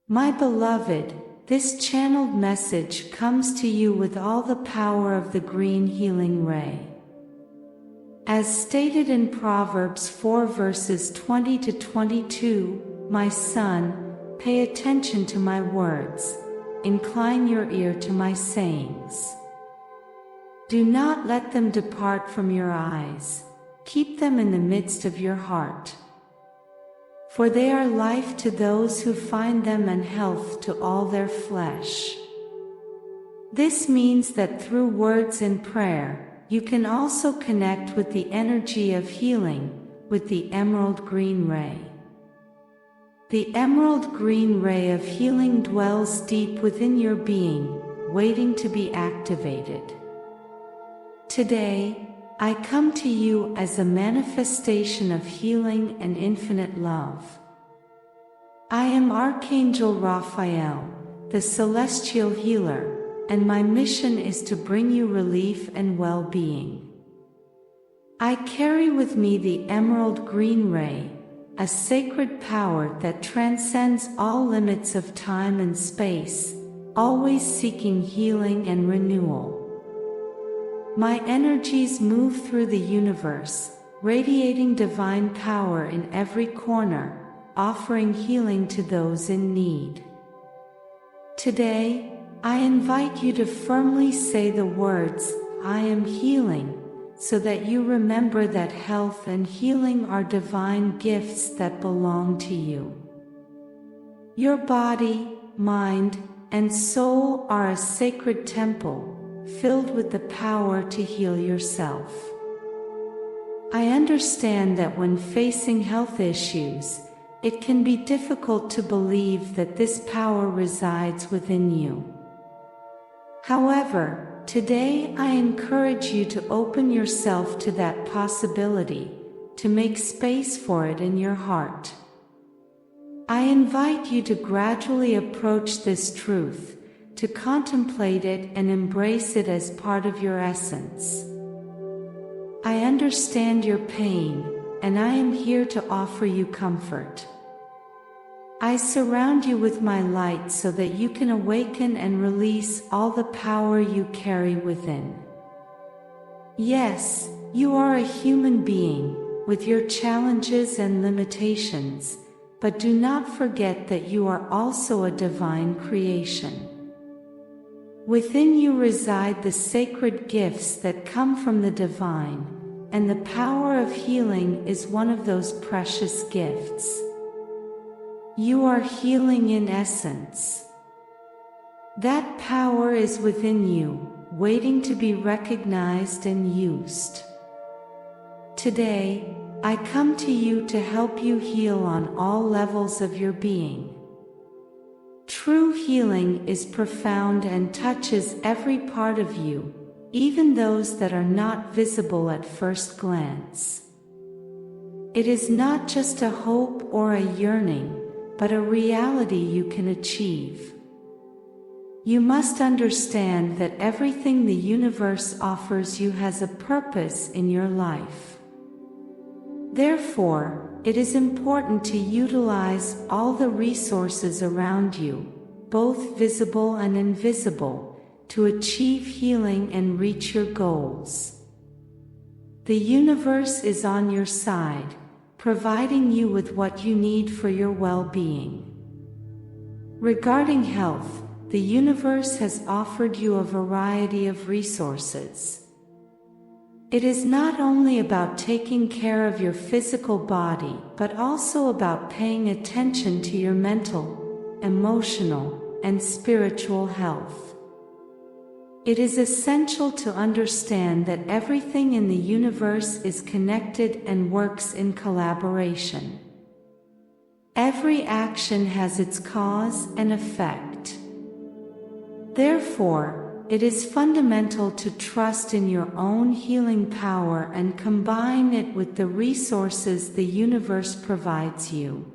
My beloved, this channeled message comes to you with all the power of the green healing ray. As stated in Proverbs 4 verses 20 to 22, my son, pay attention to my words, incline your ear to my sayings. Do not let them depart from your eyes, keep them in the midst of your heart. For they are life to those who find them and health to all their flesh. This means that through words and prayer, you can also connect with the energy of healing, with the emerald green ray. The emerald green ray of healing dwells deep within your being, waiting to be activated. Today, I come to you as a manifestation of healing and infinite love. I am Archangel Raphael, the celestial healer, and my mission is to bring you relief and well-being. I carry with me the emerald green ray, a sacred power that transcends all limits of time and space, always seeking healing and renewal. My energies move through the universe, radiating divine power in every corner, offering healing to those in need. Today, I invite you to firmly say the words, I am healing, so that you remember that health and healing are divine gifts that belong to you. Your body, mind, and soul are a sacred temple, filled with the power to heal yourself. I understand that when facing health issues, it can be difficult to believe that this power resides within you. However, today I encourage you to open yourself to that possibility, to make space for it in your heart. I invite you to gradually approach this truth, to contemplate it and embrace it as part of your essence. I understand your pain, and I am here to offer you comfort. I surround you with my light so that you can awaken and release all the power you carry within. Yes, you are a human being, with your challenges and limitations, but do not forget that you are also a divine creation. Within you reside the sacred gifts that come from the divine, and the power of healing is one of those precious gifts. You are healing in essence. That power is within you, waiting to be recognized and used. Today, I come to you to help you heal on all levels of your being. True healing is profound and touches every part of you, even those that are not visible at first glance. It is not just a hope or a yearning, but a reality you can achieve. You must understand that everything the universe offers you has a purpose in your life. Therefore, it is important to utilize all the resources around you, both visible and invisible, to achieve healing and reach your goals. The universe is on your side, providing you with what you need for your well-being. Regarding health, the universe has offered you a variety of resources. It is not only about taking care of your physical body, but also about paying attention to your mental, emotional, and spiritual health. It is essential to understand that everything in the universe is connected and works in collaboration. Every action has its cause and effect. Therefore, it is fundamental to trust in your own healing power and combine it with the resources the universe provides you.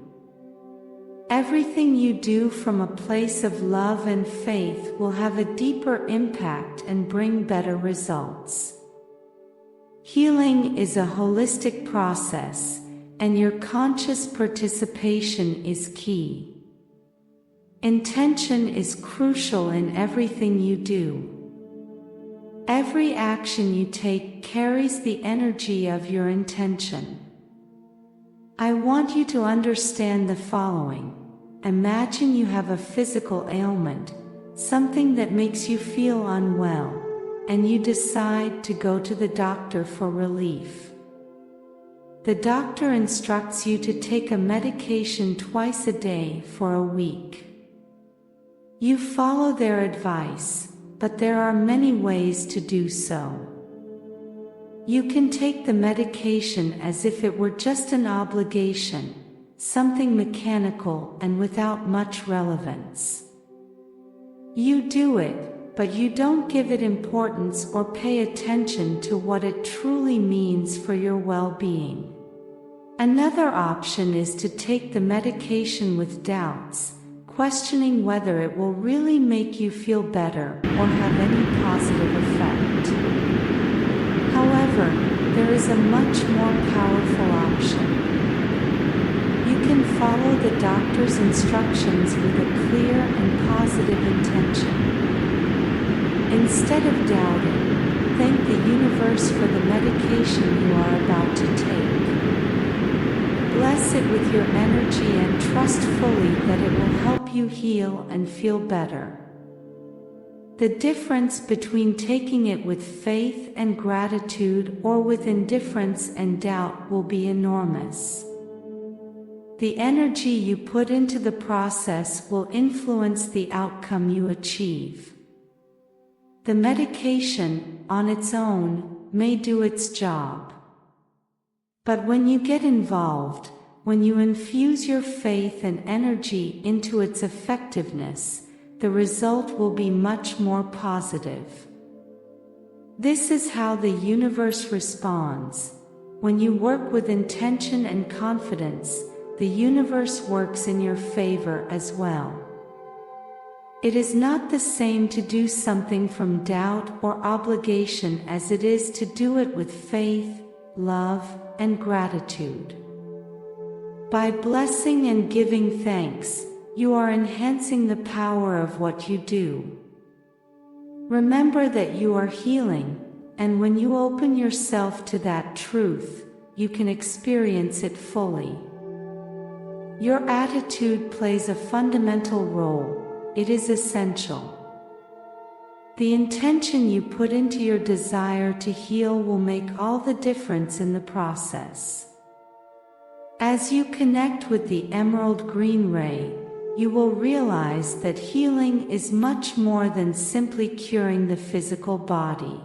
Everything you do from a place of love and faith will have a deeper impact and bring better results. Healing is a holistic process, and your conscious participation is key. Intention is crucial in everything you do. Every action you take carries the energy of your intention. I want you to understand the following. Imagine you have a physical ailment, something that makes you feel unwell, and you decide to go to the doctor for relief. The doctor instructs you to take a medication twice a day for a week. You follow their advice, but there are many ways to do so. You can take the medication as if it were just an obligation, something mechanical and without much relevance. You do it, but you don't give it importance or pay attention to what it truly means for your well-being. Another option is to take the medication with doubts, questioning whether it will really make you feel better or have any positive effect. However, there is a much more powerful option. You can follow the doctor's instructions with a clear and positive intention. Instead of doubting, thank the universe for the medication you are about to take. Bless it with your energy and trust fully that it will help you heal and feel better. The difference between taking it with faith and gratitude or with indifference and doubt will be enormous. The energy you put into the process will influence the outcome you achieve. The medication, on its own, may do its job. But when you get involved, when you infuse your faith and energy into its effectiveness, the result will be much more positive. This is how the universe responds. When you work with intention and confidence, the universe works in your favor as well. It is not the same to do something from doubt or obligation as it is to do it with faith, love, and gratitude. By blessing and giving thanks, you are enhancing the power of what you do. Remember that you are healing, and when you open yourself to that truth, you can experience it fully. Your attitude plays a fundamental role. It is essential. The intention you put into your desire to heal will make all the difference in the process. As you connect with the emerald green ray, you will realize that healing is much more than simply curing the physical body.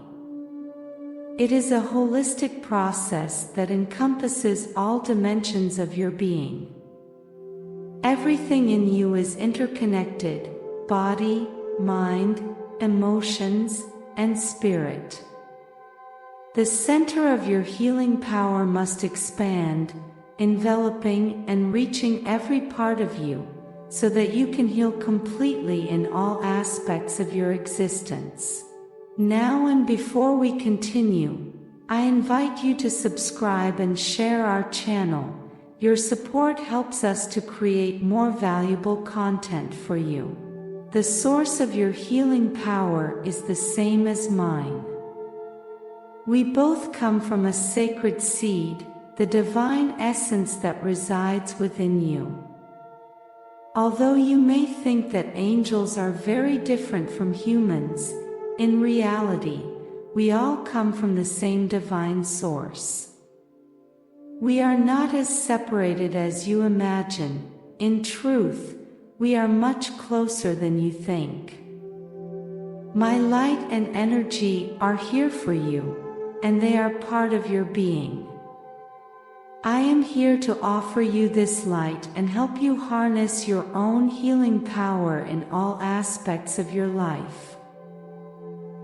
It is a holistic process that encompasses all dimensions of your being. Everything in you is interconnected: body, mind, emotions, and spirit. The center of your healing power must expand, enveloping and reaching every part of you, so that you can heal completely in all aspects of your existence. Now and before we continue, I invite you to subscribe and share our channel. Your support helps us to create more valuable content for you. The source of your healing power is the same as mine. We both come from a sacred seed, the divine essence that resides within you. Although you may think that angels are very different from humans, in reality, we all come from the same divine source. We are not as separated as you imagine. In truth, we are much closer than you think. My light and energy are here for you, and they are part of your being. I am here to offer you this light and help you harness your own healing power in all aspects of your life.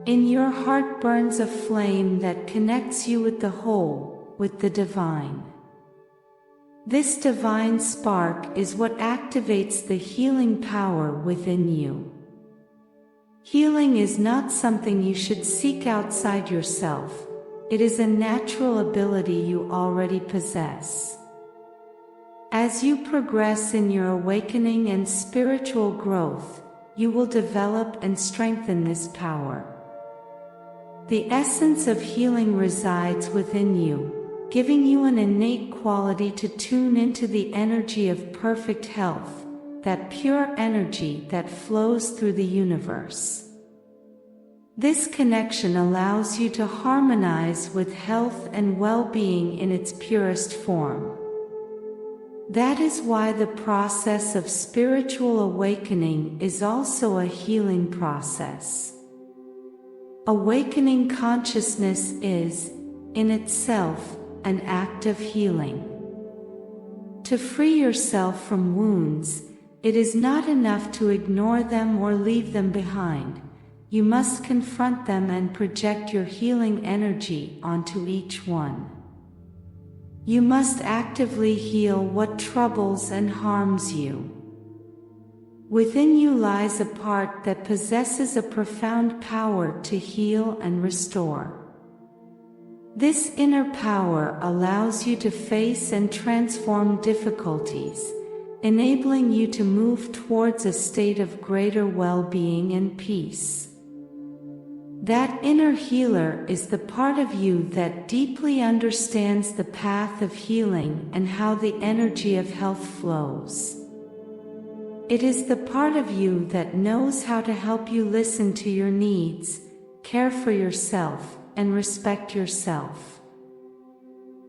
In your heart burns a flame that connects you with the whole, with the divine. This divine spark is what activates the healing power within you. Healing is not something you should seek outside yourself. It is a natural ability you already possess. As you progress in your awakening and spiritual growth, you will develop and strengthen this power. The essence of healing resides within you, giving you an innate quality to tune into the energy of perfect health, that pure energy that flows through the universe. This connection allows you to harmonize with health and well-being in its purest form. That is why the process of spiritual awakening is also a healing process. Awakening consciousness is, in itself, an act of healing. To free yourself from wounds, it is not enough to ignore them or leave them behind. You must confront them and project your healing energy onto each one. You must actively heal what troubles and harms you. Within you lies a part that possesses a profound power to heal and restore. This inner power allows you to face and transform difficulties, enabling you to move towards a state of greater well-being and peace. That inner healer is the part of you that deeply understands the path of healing and how the energy of health flows. It is the part of you that knows how to help you listen to your needs, care for yourself, and respect yourself.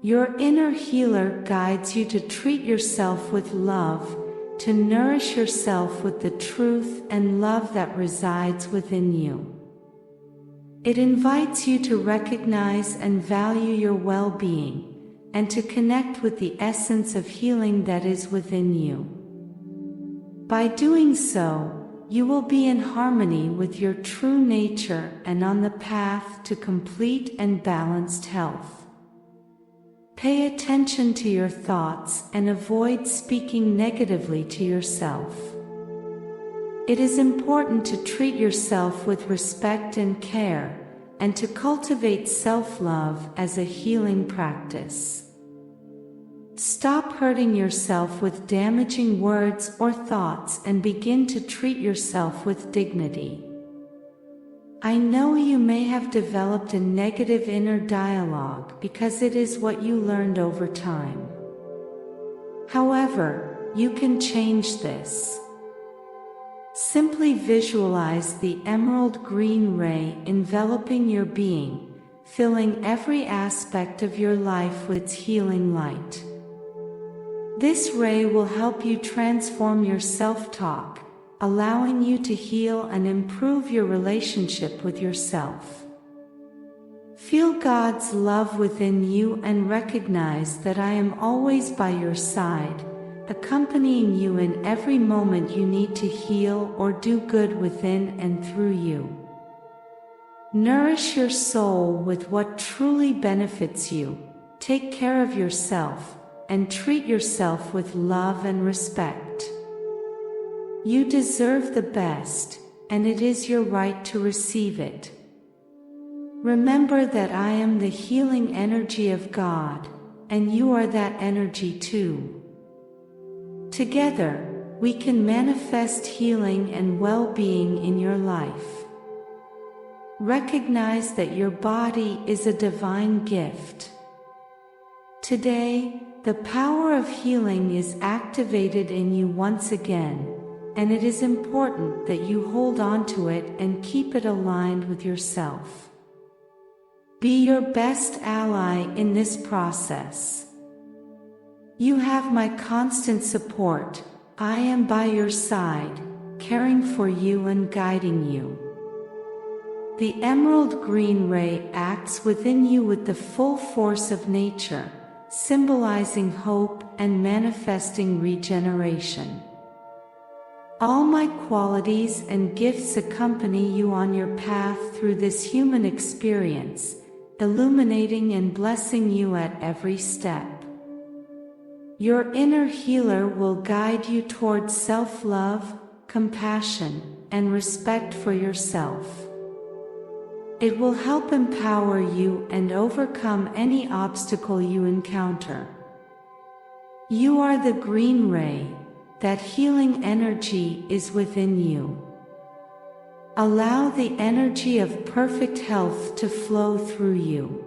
Your inner healer guides you to treat yourself with love, to nourish yourself with the truth and love that resides within you. It invites you to recognize and value your well-being, and to connect with the essence of healing that is within you. By doing so, you will be in harmony with your true nature and on the path to complete and balanced health. Pay attention to your thoughts and avoid speaking negatively to yourself. It is important to treat yourself with respect and care, and to cultivate self-love as a healing practice. Stop hurting yourself with damaging words or thoughts and begin to treat yourself with dignity. I know you may have developed a negative inner dialogue because it is what you learned over time. However, you can change this. Simply visualize the emerald green ray enveloping your being, filling every aspect of your life with its healing light. This ray will help you transform your self-talk, allowing you to heal and improve your relationship with yourself. Feel God's love within you and recognize that I am always by your side, accompanying you in every moment you need to heal or do good within and through you. Nourish your soul with what truly benefits you, take care of yourself, and treat yourself with love and respect. You deserve the best, and it is your right to receive it. Remember that I am the healing energy of God, and you are that energy too. Together, we can manifest healing and well-being in your life. Recognize that your body is a divine gift. Today, the power of healing is activated in you once again, and it is important that you hold on to it and keep it aligned with yourself. Be your best ally in this process. You have my constant support. I am by your side, caring for you and guiding you. The emerald green ray acts within you with the full force of nature, symbolizing hope and manifesting regeneration. All my qualities and gifts accompany you on your path through this human experience, illuminating and blessing you at every step. Your inner healer will guide you towards self-love, compassion, and respect for yourself. It will help empower you and overcome any obstacle you encounter. You are the green ray. That healing energy is within you. Allow the energy of perfect health to flow through you.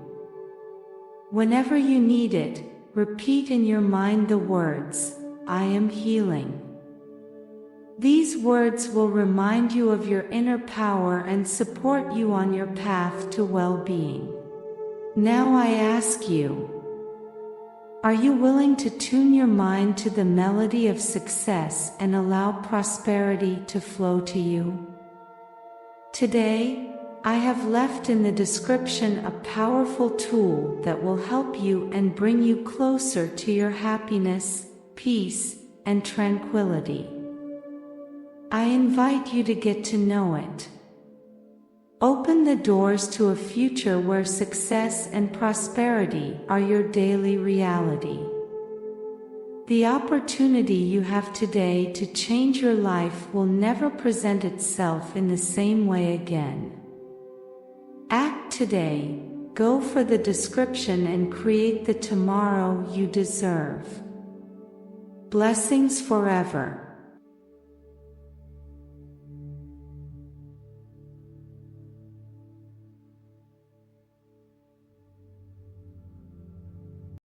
Whenever you need it, repeat in your mind the words, "I am healing." These words will remind you of your inner power and support you on your path to well-being. Now I ask you, are you willing to tune your mind to the melody of success and allow prosperity to flow to you? Today, I have left in the description a powerful tool that will help you and bring you closer to your happiness, peace, and tranquility. I invite you to get to know it. Open the doors to a future where success and prosperity are your daily reality. The opportunity you have today to change your life will never present itself in the same way again. Act today, go for the description and create the tomorrow you deserve. Blessings forever.